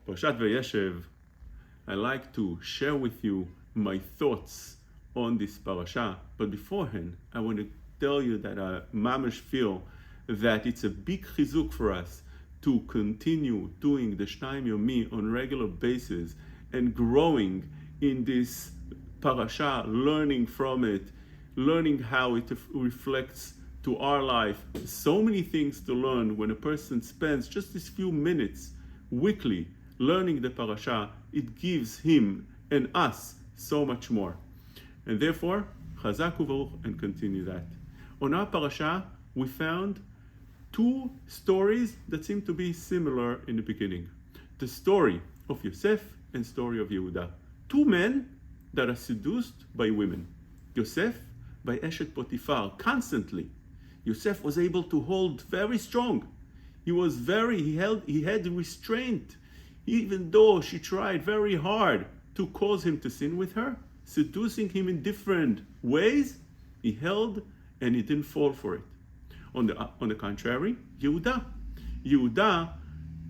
Parashat Vayeishev, I like to share with you my thoughts on this parasha, but beforehand, I want to tell you that I mamash feel that it's a big chizuk for us to continue doing the Shnayim Yomi on regular basis and growing in this parasha, learning from it, learning how it reflects to our life. So many things to learn when a person spends just these few minutes weekly learning the parasha. It gives him and us so much more. And therefore, chazak u'baruch, and continue that. On our parasha, we found two stories that seem to be similar in the beginning. The story of Yosef and story of Yehuda. Two men that are seduced by women. Yosef by Eshet Potiphar constantly. Yosef was able to hold very strong. He had restraint, even though she tried very hard to cause him to sin with her, seducing him in different ways. He held and he didn't fall for it. On the contrary, Yehuda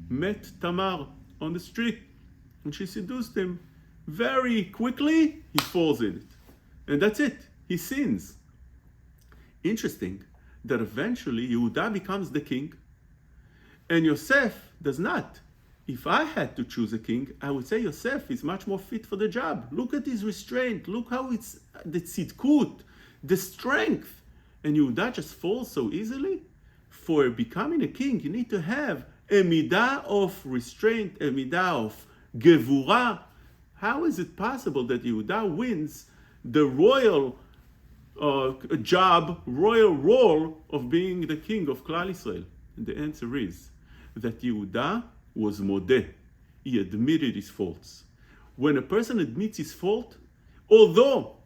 met Tamar on the street and she seduced him. Very quickly, he falls in it. And that's it. He sins. Interesting that eventually Yehuda becomes the king and Yosef does not. If I had to choose a king, I would say Yosef is much more fit for the job. Look at his restraint. Look how it's the tzidkut, the strength. And Yehuda just falls so easily. For becoming a king, you need to have a midah of restraint, a midah of gevurah. How is it possible that Yehuda wins the royal royal role of being the king of Klal Yisrael? And the answer is that Yehuda was modeh. He admitted his faults. When a person admits his fault, although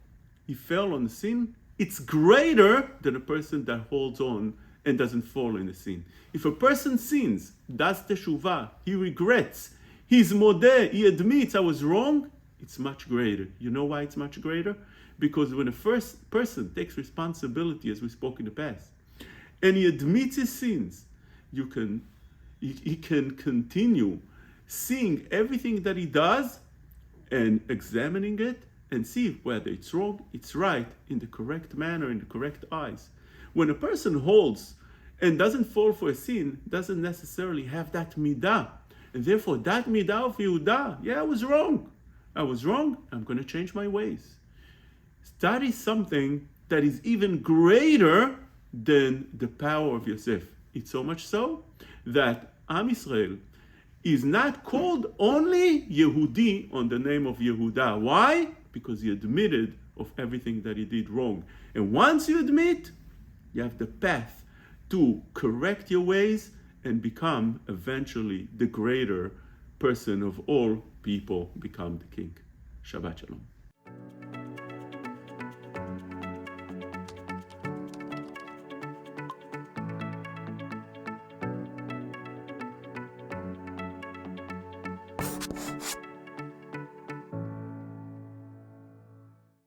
he fell on the sin, it's greater than a person that holds on and doesn't fall in the sin. If a person sins, does teshuvah, he regrets, he's modeh, he admits I was wrong, it's much greater. You know why it's much greater? Because when a first person takes responsibility, as we spoke in the past, and he admits his sins, he can continue seeing everything that he does and examining it and see whether it's wrong, it's right, in the correct manner, in the correct eyes. When a person holds and doesn't fall for a sin, doesn't necessarily have that midah. And therefore, that midah of Yehuda, yeah, I was wrong, I'm going to change my ways. That is something that is even greater than the power of Yosef. It's so much so that Am Yisrael is not called only Yehudi on the name of Yehuda. Why? Because he admitted of everything that he did wrong. And once you admit, you have the path to correct your ways and become eventually the greater person of all people, become the king. Shabbat Shalom.